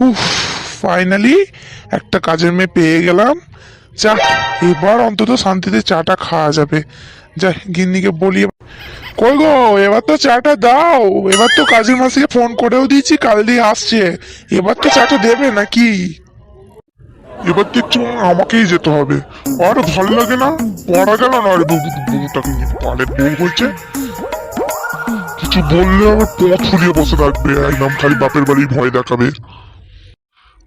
উফ, ফাইনালি একটা কাজের মেয়ে পেয়ে গেলাম। যা, এবার অন্তত শান্তিতে চাটা খাওয়া যাবে। যা, গিন্নিকে বলি। কই গো, এবার তো চাটা দাও। এবার তো কাজের মাসিকে ফোন করেও দিয়েছি, কাল দিয়ে আসছে। এবার তো চাটা দেবে নাকি? এবার দেখছি আমাকেই যেতে হবে। আর ভালো লাগে না, পড়া গেল না। আর বউটাকে পালের বউ হয়েছে, কিছু বললে আবার পথ ফুলিয়ে বসে থাকবে, একদম খালি বাপের বাড়ি ভয় দেখাবে।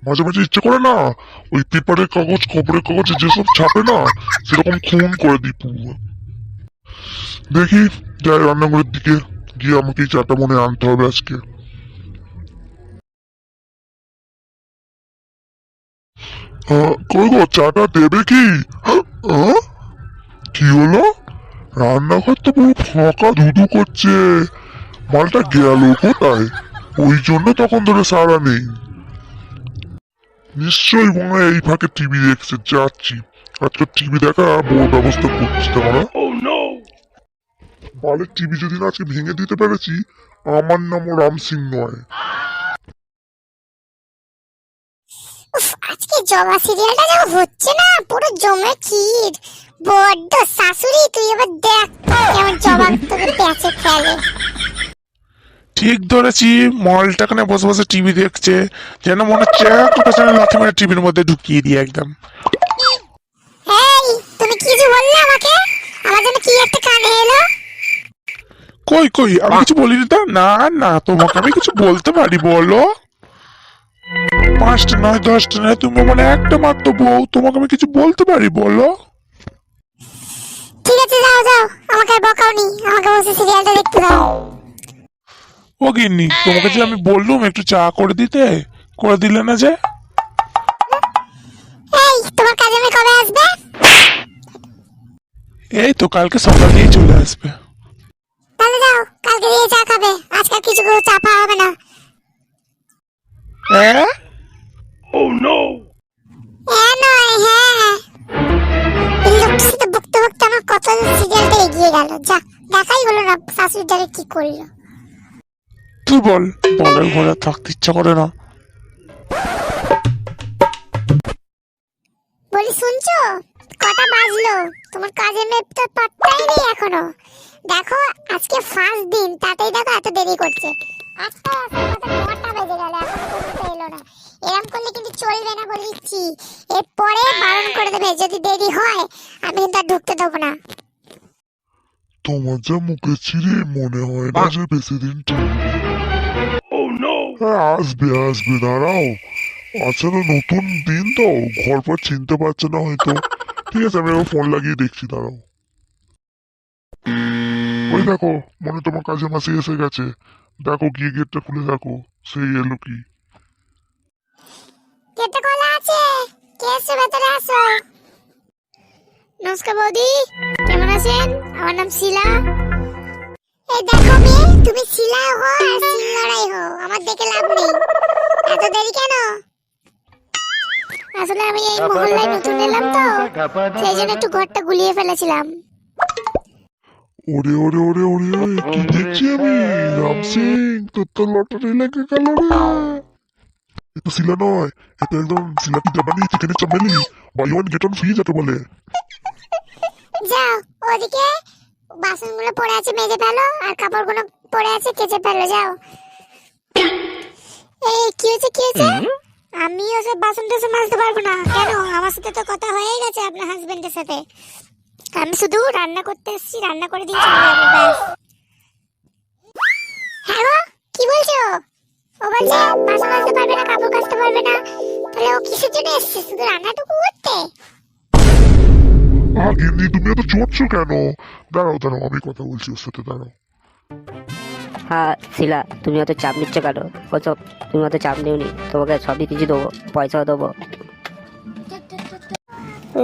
মাঝে মাঝে ইচ্ছে করে না, ওই পেপারের কাগজ, খবরের কাগজে যেসব ছাপে না, সেরকম খুন করে দিই পুরো। দেখি, যাই রান্নাঘরের দিকে গিয়ে আমাকে এই চাটা মনে আনতে হবে আজকে। কই গো, চাটা দেবে কি? আহ? কি হলো? রান্নাঘর তো পুরো ফাঁকা, ধুধু করছে। মালটা গেল কোথায়? ওই জন্য তখন ধরে সারা নেই। নিশ্চয়ই মনে হয় এই ফাঁকে টিভি দেখছে। যাচ্ছি, আজকে টিভি দেখা বড় ব্যবস্থা করছি তোমরা। বালের টিভি যদি না আজকে ভেঙে দিতে পেরেছি, আমার নামও রাম সিং নয়। আজকে জবা সিরিয়ালটা যা হচ্ছে না, পুরো জমে ক্ষীর। বড্ড শাশুড়ি, তুই এবার দেখ কেমন জবা তোকে প্যাচে ফেলে। ঠিক ধরেছি, মলটাখানে বসে বসে টিভি দেখছে, যেন মনে হচ্ছে একটা যেন লাথি মেরে টিভির মধ্যে ঢুকিয়ে দিয়ে একদম। এই, তুমি কিছু বললে আমাকে? আমার জন্য কি একটা কানে এলো? কই কই, আমি কিছু বলিনি তো। না না, তোমাকে আমি কিছু বলতে পারি, বলো। 5টা নয় 10টা নয়, তুমি মানে একটা মাত্র বউ, তোমাকে আমি কিছু বলতে পারি, বলো। ঠিক আছে, যাও যাও, আমাকে আর বকাওনি, আমাকে বসে সিরিয়ালটা দেখতে দাও। ও গিন্নি, তোমাকে যে আমি বললুম একটু চা করে দিতে, করে দিলে না যে? এই, তোমার কাজে মেয়ে কবে আসবে? এই তো কালকে সকাল দিয়েই চলে আসবে। তাহলে যাও, কালকে দিয়ে চা খাবে, আজকাল কিছু চা পাওয়া হবে না। হ্যাঁ? হ্যাঁ নয়, হ্যাঁ। এই লোকটার সাথে বকতে বকতে আমার কত সিরিয়ালটা এগিয়ে গেল। যা, দেখাই হলো না শাশুড়িটারে কি করলো। তুই বল, বলের ঘরে থাকতে ইচ্ছা করে না। বলি, শুনছো? কটা বাজলো? তোমার কাজের মেয়ে তো পাত্তাই নেই এখনো। দেখো, আজকে ফার্স্ট দিন, তাতেই দেখো এত দেরি করছে। আজকে 9টা বেজে গেল, এখনো পর্যন্ত এলো না। এরকম করলে কিন্তু চলবে না, বলে দিচ্ছি। এরপরে বারণ করে দেবে, যদি দেরি হয় আমি কিন্তু আর ঢুকতে দেবো না। তোমার যা মুখে ছিঁড়ে মনে হয় না যে বেশি দিন টিকবে। হ্যাঁ, আসবে আসবে, দাঁড়াও। আসলে নতুন দিন তো, ঘর পর চিনতে পারছে না হয়তো। ঠিক আছে, আমি ফোন লাগিয়ে দেখছি, দাঁড়াও। ওই দেখো, মনে তোমার কাজে মাসি এসে গেছে। দেখো, গিয়ে গেটটা খুলে দেখো, সেই এলো কি। গেটটা খোলা আছে, কে এসছো? ভেতরে আসো। নমস্কার বৌদি, কেমন আছেন? আমার নাম শিলা। এই দেখো মেয়ে, তুমি শিলা হো আর শিল লড়াই হো, আমার দেখে লাভ নেই। এত দেরি কেন? আসলে আমি এই মহল্লায় নতুন এলাম তো, সেই জন্য একটু ঘরটা গুলিয়ে ফেলেছিলাম। ওরে ওরে ওরে ওরে, কি দেখছি আমি? রাম সিং, তোর তো লটারি লেগে গেল রে। এটা শিলা নয়, এটা একদম শিলা পিঠা বানিয়ে চিকেনের চামেলি, buy one get one free যাকে বলে। যাও, ওদিকে বাসনগুলো পড়ে আছে মেজে ফেলো, আর কাপড়গুলো পড়ে আছে কেচে ফেলো, যাও। এই কি হয়েছে, কি হয়েছে? আমি ওসব বাসন টাসন মাজতে পারবো না। কেন? আমার সাথে তো কথা হয়ে গেছে আপনার হাজবেন্ডের সাথে। আমি শুধু রান্না করতে এসেছি, রান্না করে দিয়ে চলে যাবো, ব্যাস। হ্যাঁ গো, কি বলছো? ও বলছে বাসন মাজতে পারবে না, কাপড় কাচতে পারবে না। তাহলে ও কিসের জন্য এসেছে? শুধু রান্নাটুকু করতে? আগে তুমি এত চড়ছো কেন? দাঁড়াও দাঁড়াও, আমি কথা বলছি ওর সাথে, দাঁড়াও। হ্যাঁ শিলা, তুমি অত চাপ নিচ্ছ কেন? ওসব তুমি অত চাপ নিওনি, তোমাকে সবই কিছু দেবো, পয়সাও দেবো।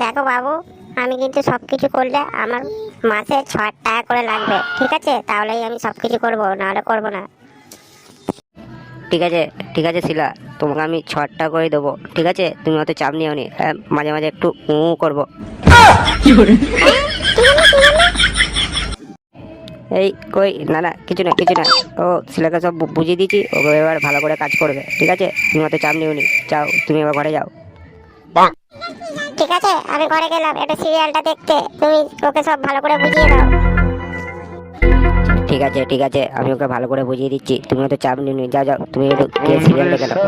দেখো বাবু, আমি কিন্তু সবকিছু করলে আমার মাসে 6 টাকা করে লাগবে, ঠিক আছে? তাহলেই আমি সবকিছু করবো, নাহলে করবো না। ঠিক আছে ঠিক আছে শিলা, তোমাকে আমি 6 টাকা করে দেবো, ঠিক আছে? তুমি অত চাপ নিওনি। হ্যাঁ, মাঝে মাঝে একটু করবো। এই কই, না না কিছু না কিছু না, ও শিলাকে সব বুঝিয়ে দিয়েছি, ওকে এবার ভালো করে কাজ করবে, ঠিক আছে? তুমি অত চাপ নিও নি, যাও তুমি এবার ঘরে যাও। ঠিক আছে, আমি ঘরে গেলাম একটা সিরিয়ালটা দেখতে, তুমি ওকে সব ভালো করে বুঝিয়ে দাও। ঠিক আছে ঠিক আছে, আমি ওকে ভালো করে বুঝিয়ে দিচ্ছি, তুমি অত চাপ নিও নি, যাও যাও তুমি একটু সিরিয়াল দেখে নাও।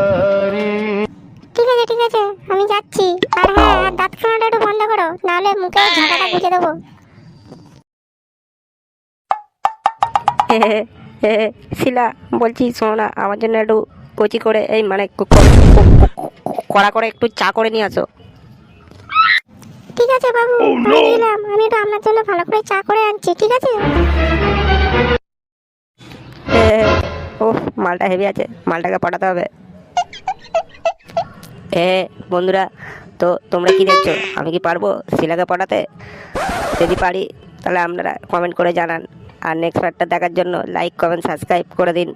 ঠিক আছে আমি যাচ্ছি। আর হ্যাঁ, আর দাঁত খাওয়াটা একটু বন্ধ করো, নাহলে মুখে ঝাঁটাটা গুঁজে দেবো। শিলা বলছি শোনো না, আমার জন্য একটু কচি করে এই মানে কড়া করে একটু চা করে নিয়ে আসো। ঠিক আছে বাবু, আমি গেলাম, আমি একটু আপনার জন্য ভালো করে চা করে আনছি, ঠিক আছে? ও মালটা হেভি আছে, মালটাকে পাঠাতে হবে। বন্ধুরা, তো তোমরা কি দেখছো, আমি কি পারবো শিলাকে পাঠাতে? যদি পারি তাহলে আপনারা কমেন্ট করে জানান, আর নেক্সট পার্টটা দেখার জন্য লাইক কমেন্ট সাবস্ক্রাইব করে দিন।